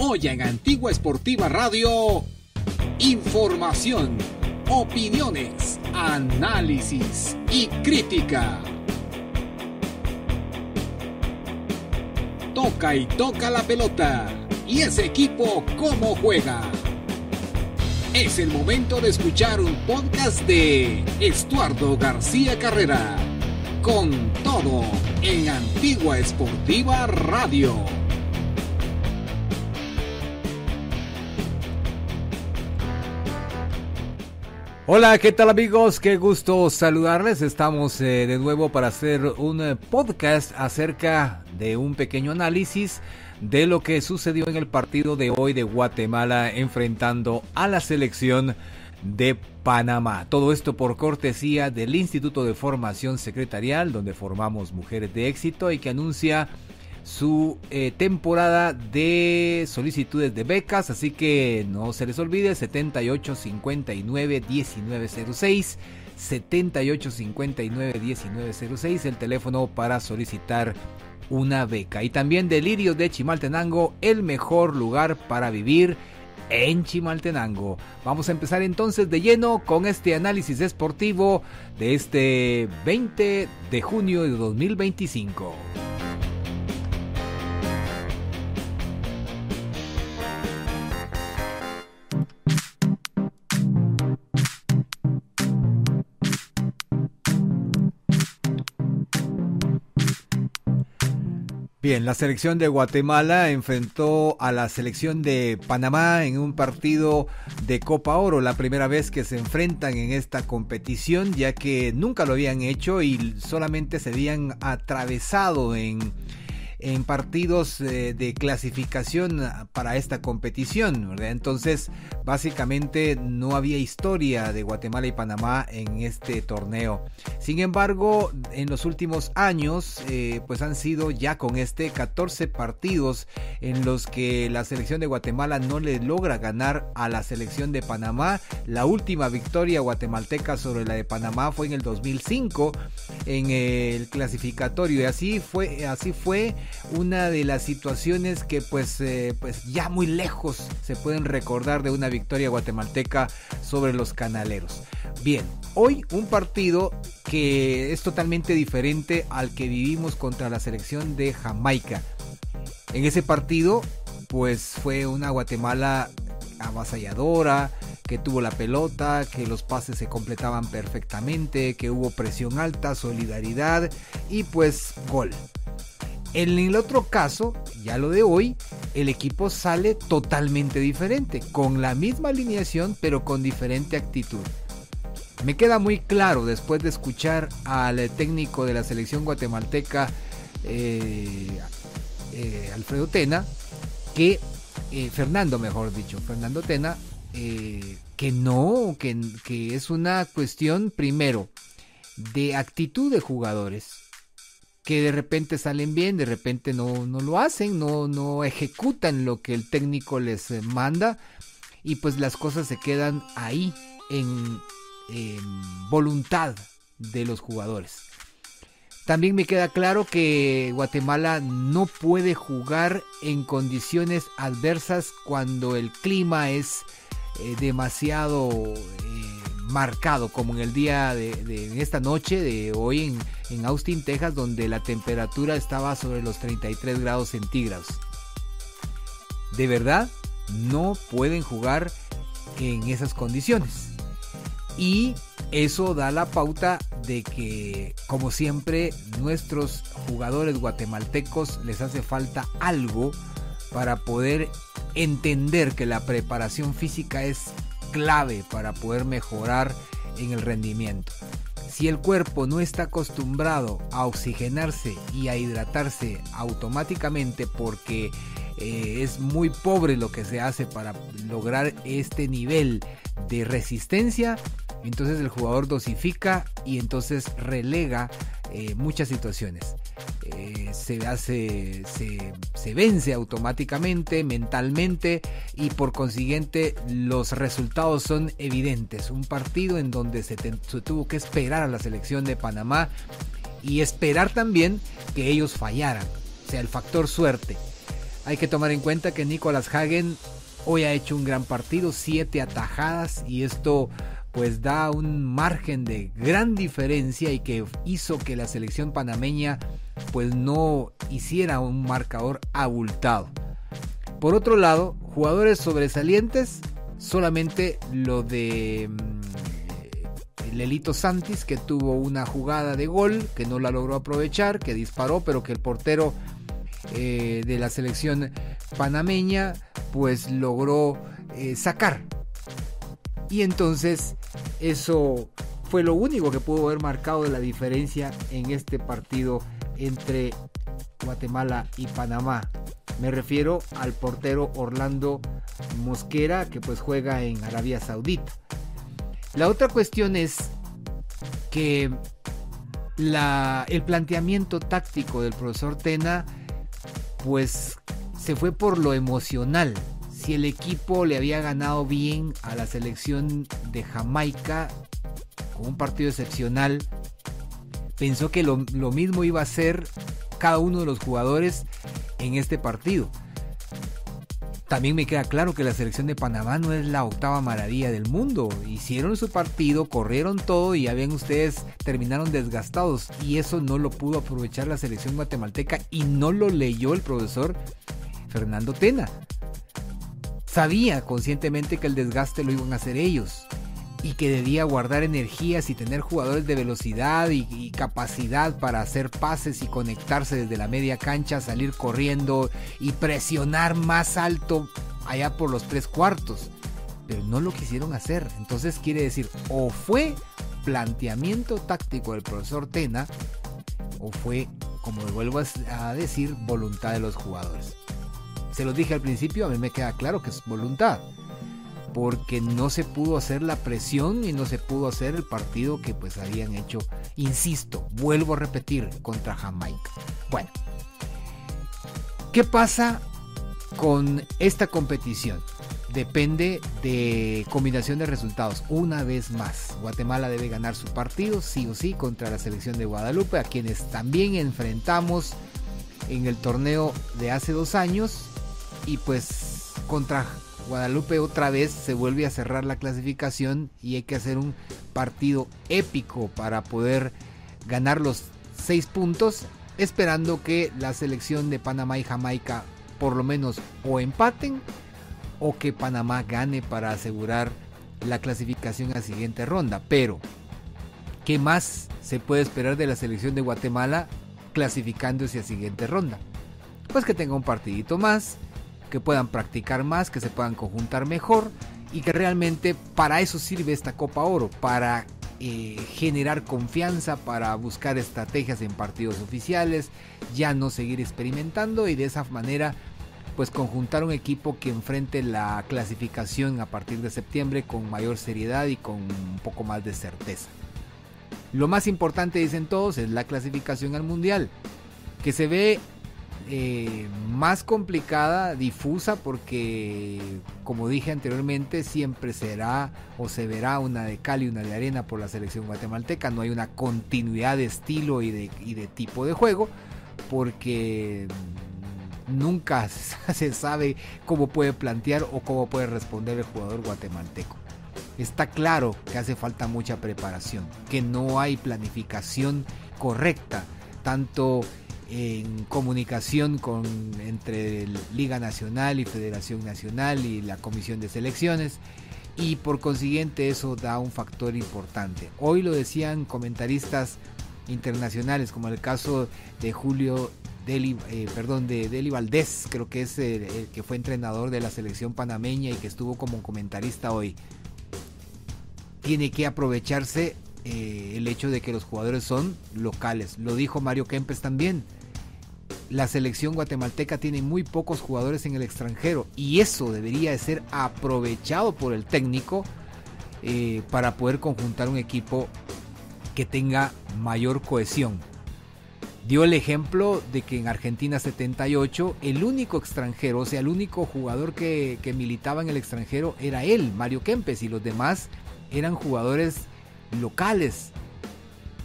Hoy en Antigua Esportiva Radio, información, opiniones, análisis y crítica. Toca y toca la pelota. ¿Y ese equipo cómo juega? Es el momento de escuchar un podcast de Estuardo García Carrera. Con todo en Antigua Esportiva Radio. Hola, ¿qué tal amigos? Qué gusto saludarles. Estamos de nuevo para hacer un podcast acerca de un pequeño análisis de lo que sucedió en el partido de hoy de Guatemala enfrentando a la selección de Panamá. Todo esto por cortesía del Instituto de Formación Secretarial, donde formamos mujeres de éxito y que anuncia su temporada de solicitudes de becas, así que no se les olvide 7859-1906 7859-1906 el teléfono para solicitar una beca. Y también Delirios de Chimaltenango, el mejor lugar para vivir en Chimaltenango. Vamos a empezar entonces de lleno con este análisis deportivo de este 20 de junio de 2025. Bien, la selección de Guatemala enfrentó a la selección de Panamá en un partido de Copa Oro, la primera vez que se enfrentan en esta competición, ya que nunca lo habían hecho y solamente se habían atravesado en partidos de clasificación para esta competición, ¿verdad? Entonces, básicamente no había historia de Guatemala y Panamá en este torneo. Sin embargo, en los últimos años, pues han sido ya con 14 partidos en los que la selección de Guatemala no le logra ganar a la selección de Panamá. La última victoria guatemalteca sobre la de Panamá fue en el 2005 en el clasificatorio, y así fue una de las situaciones que pues ya muy lejos se pueden recordar de una victoria guatemalteca sobre los canaleros. Bien, hoy un partido que es totalmente diferente al que vivimos contra la selección de Jamaica. En ese partido pues fue una Guatemala avasalladora, que tuvo la pelota, que los pases se completaban perfectamente, que hubo presión alta, solidaridad y pues gol. En el otro caso, ya lo de hoy, el equipo sale totalmente diferente, con la misma alineación pero con diferente actitud. Me queda muy claro después de escuchar al técnico de la selección guatemalteca, Alfredo Tena, Fernando Tena, que es una cuestión primero de actitud de jugadores, que de repente salen bien, de repente no lo hacen, no ejecutan lo que el técnico les manda, y pues las cosas se quedan ahí en voluntad de los jugadores. También me queda claro que Guatemala no puede jugar en condiciones adversas cuando el clima es demasiado marcado, como en el día en esta noche de hoy en Austin, Texas, donde la temperatura estaba sobre los 33 grados centígrados. De verdad, no pueden jugar en esas condiciones. Y eso da la pauta de que, como siempre, nuestros jugadores guatemaltecos les hace falta algo para poder entender que la preparación física es clave para poder mejorar en el rendimiento. Si el cuerpo no está acostumbrado a oxigenarse y a hidratarse automáticamente, porque es muy pobre lo que se hace para lograr este nivel de resistencia, entonces el jugador dosifica y entonces relega muchas situaciones. Se vence automáticamente, mentalmente, y por consiguiente los resultados son evidentes. Un partido en donde se tuvo que esperar a la selección de Panamá y esperar también que ellos fallaran, o sea, el factor suerte. Hay que tomar en cuenta que Nicolas Hagen hoy ha hecho un gran partido, 7 atajadas, y esto pues da un margen de gran diferencia y que hizo que la selección panameña pues no hiciera un marcador abultado. Por otro lado, jugadores sobresalientes, solamente lo de Lelito Santis, que tuvo una jugada de gol que no la logró aprovechar, que disparó, pero que el portero de la selección panameña pues logró sacar. Y entonces eso fue lo único que pudo haber marcado la diferencia en este partido entre Guatemala y Panamá. Me refiero al portero Orlando Mosquera, que pues juega en Arabia Saudita. La otra cuestión es que el planteamiento táctico del profesor Tena pues se fue por lo emocional. Si el equipo le había ganado bien a la selección de Jamaica con un partido excepcional, pensó que lo mismo iba a hacer cada uno de los jugadores en este partido. También me queda claro que la selección de Panamá no es la octava maravilla del mundo. Hicieron su partido, corrieron todo y ya ven ustedes, terminaron desgastados, y eso no lo pudo aprovechar la selección guatemalteca y no lo leyó el profesor Fernando Tena. Sabía conscientemente que el desgaste lo iban a hacer ellos y que debía guardar energías y tener jugadores de velocidad y capacidad para hacer pases y conectarse desde la media cancha, salir corriendo y presionar más alto allá por los 3/4, pero no lo quisieron hacer. Entonces quiere decir, o fue planteamiento táctico del profesor Tena, o fue, como vuelvo a decir, voluntad de los jugadores. Se los dije al principio, a mí me queda claro que es voluntad, porque no se pudo hacer la presión y no se pudo hacer el partido que pues habían hecho, insisto, vuelvo a repetir, contra Jamaica. Bueno, ¿qué pasa con esta competición? Depende de combinación de resultados. Una vez más, Guatemala debe ganar su partido sí o sí contra la selección de Guadalupe, a quienes también enfrentamos en el torneo de hace 2 años, y pues contra Guadalupe otra vez se vuelve a cerrar la clasificación y hay que hacer un partido épico para poder ganar los 6 puntos, esperando que la selección de Panamá y Jamaica por lo menos o empaten o que Panamá gane para asegurar la clasificación a la siguiente ronda. Pero ¿qué más se puede esperar de la selección de Guatemala clasificándose a la siguiente ronda? Pues que tenga un partidito más, que puedan practicar más, que se puedan conjuntar mejor, y que realmente para eso sirve esta Copa Oro, para generar confianza, para buscar estrategias en partidos oficiales, ya no seguir experimentando, y de esa manera pues conjuntar un equipo que enfrente la clasificación a partir de septiembre con mayor seriedad y con un poco más de certeza. Lo más importante, dicen todos, es la clasificación al Mundial, que se ve más complicada, difusa, porque como dije anteriormente, siempre será o se verá una de cal y una de arena por la selección guatemalteca. No hay una continuidad de estilo y de tipo de juego, porque nunca se sabe cómo puede plantear o cómo puede responder el jugador guatemalteco. Está claro que hace falta mucha preparación, que no hay planificación correcta, tanto en comunicación entre Liga Nacional y Federación Nacional y la Comisión de Selecciones, y por consiguiente eso da un factor importante. Hoy lo decían comentaristas internacionales, como el caso de Deli Valdés, creo que es el que fue entrenador de la selección panameña y que estuvo como comentarista hoy. Tiene que aprovecharse el hecho de que los jugadores son locales. Lo dijo Mario Kempes también. La selección guatemalteca tiene muy pocos jugadores en el extranjero, y eso debería de ser aprovechado por el técnico para poder conjuntar un equipo que tenga mayor cohesión. Dio el ejemplo de que en Argentina 78 el único extranjero, o sea, el único jugador que militaba en el extranjero era él, Mario Kempes, y los demás eran jugadores locales.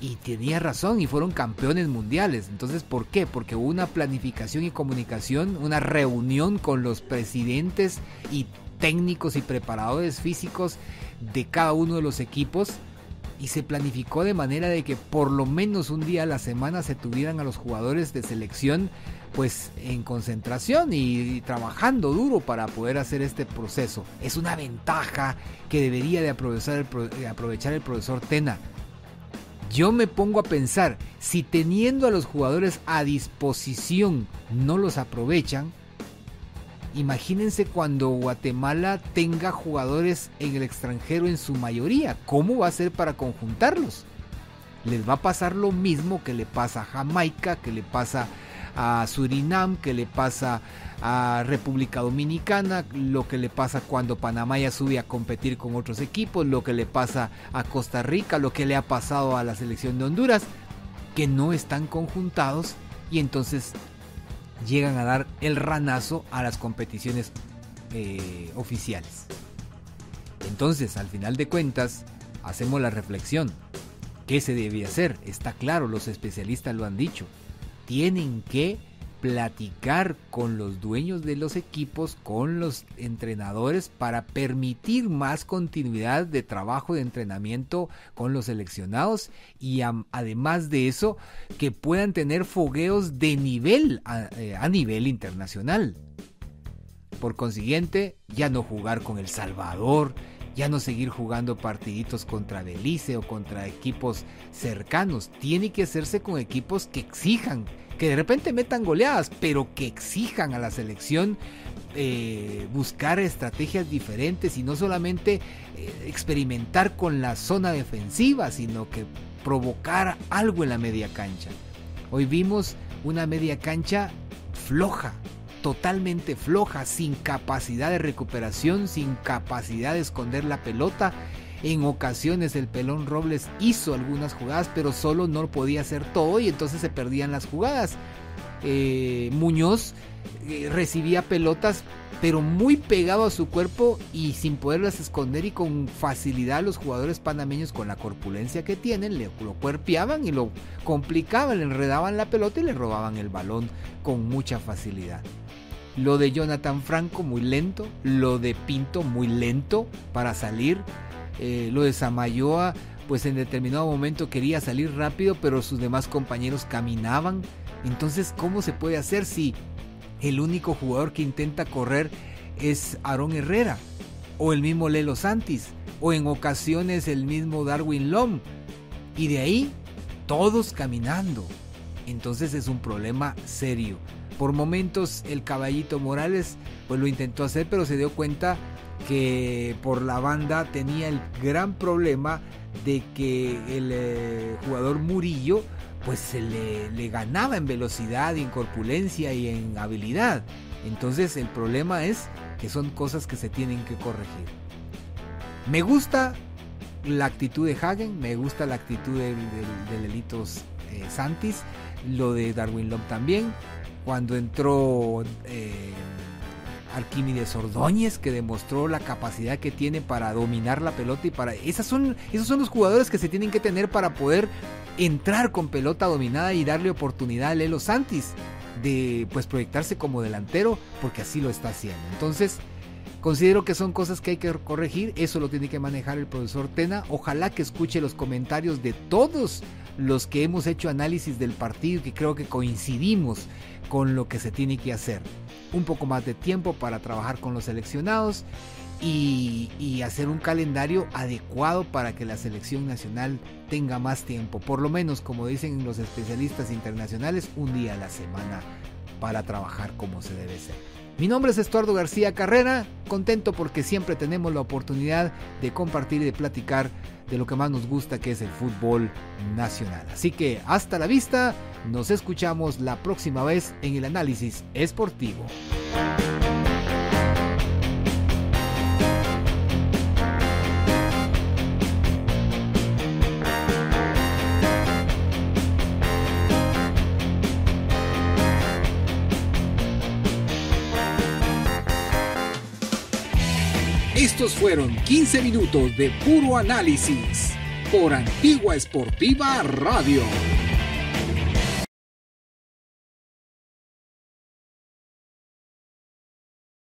Y tenía razón, y fueron campeones mundiales. Entonces, ¿por qué? Porque hubo una planificación y comunicación, una reunión con los presidentes y técnicos y preparadores físicos de cada uno de los equipos, y se planificó de manera de que por lo menos un día a la semana se tuvieran a los jugadores de selección pues en concentración y trabajando duro para poder hacer este proceso. Es una ventaja que debería de aprovechar el profesor Tena. Yo me pongo a pensar, si teniendo a los jugadores a disposición no los aprovechan, imagínense cuando Guatemala tenga jugadores en el extranjero en su mayoría, ¿cómo va a ser para conjuntarlos? Les va a pasar lo mismo que le pasa a Jamaica, que le pasa a Surinam, que le pasa a República Dominicana, lo que le pasa cuando Panamá ya sube a competir con otros equipos, lo que le pasa a Costa Rica, lo que le ha pasado a la selección de Honduras, que no están conjuntados y entonces llegan a dar el ranazo a las competiciones oficiales. Entonces, al final de cuentas, hacemos la reflexión. ¿Qué se debe hacer? Está claro, los especialistas lo han dicho. Tienen que platicar con los dueños de los equipos, con los entrenadores, para permitir más continuidad de trabajo, de entrenamiento con los seleccionados, y además de eso, que puedan tener fogueos de nivel a nivel internacional. Por consiguiente, ya no jugar con El Salvador, ya no seguir jugando partiditos contra Belice o contra equipos cercanos. Tiene que hacerse con equipos que exijan, que de repente metan goleadas, pero que exijan a la selección buscar estrategias diferentes y no solamente experimentar con la zona defensiva, sino que provocar algo en la media cancha. Hoy vimos una media cancha floja, totalmente floja, sin capacidad de recuperación, sin capacidad de esconder la pelota. En ocasiones el Pelón Robles hizo algunas jugadas, pero solo no podía hacer todo y entonces se perdían las jugadas. Muñoz recibía pelotas, pero muy pegado a su cuerpo y sin poderlas esconder, y con facilidad los jugadores panameños, con la corpulencia que tienen, lo cuerpeaban y lo complicaban, le enredaban la pelota y le robaban el balón con mucha facilidad. Lo de Jonathan Franco muy lento, lo de Pinto muy lento para salir, lo de Samayoa pues en determinado momento quería salir rápido, pero sus demás compañeros caminaban. Entonces, ¿cómo se puede hacer si el único jugador que intenta correr es Aarón Herrera, o el mismo Lelo Santis, o en ocasiones el mismo Darwin Lom, y de ahí todos caminando? Entonces es un problema serio. Por momentos el Caballito Morales pues lo intentó hacer, pero se dio cuenta que por la banda tenía el gran problema de que el jugador Murillo pues se le ganaba en velocidad y en corpulencia y en habilidad. Entonces el problema es que son cosas que se tienen que corregir. Me gusta la actitud de Hagen, me gusta la actitud de Lelito Santis, lo de Darwin Lom también. Cuando entró Arquímedes Ordóñez, que demostró la capacidad que tiene para dominar la pelota, y para esos son los jugadores que se tienen que tener para poder entrar con pelota dominada y darle oportunidad a Lelo Santis de pues proyectarse como delantero, porque así lo está haciendo. Entonces considero que son cosas que hay que corregir. Eso lo tiene que manejar el profesor Tena. Ojalá que escuche los comentarios de todos los que hemos hecho análisis del partido, que creo que coincidimos con lo que se tiene que hacer. Un poco más de tiempo para trabajar con los seleccionados y hacer un calendario adecuado para que la selección nacional tenga más tiempo, por lo menos, como dicen los especialistas internacionales, un día a la semana para trabajar como se debe ser. Mi nombre es Estuardo García Carrera, contento porque siempre tenemos la oportunidad de compartir y de platicar de lo que más nos gusta, que es el fútbol nacional. Así que hasta la vista, nos escuchamos la próxima vez en el análisis esportivo. Estos fueron 15 minutos de puro análisis, por Antigua Esportiva Radio.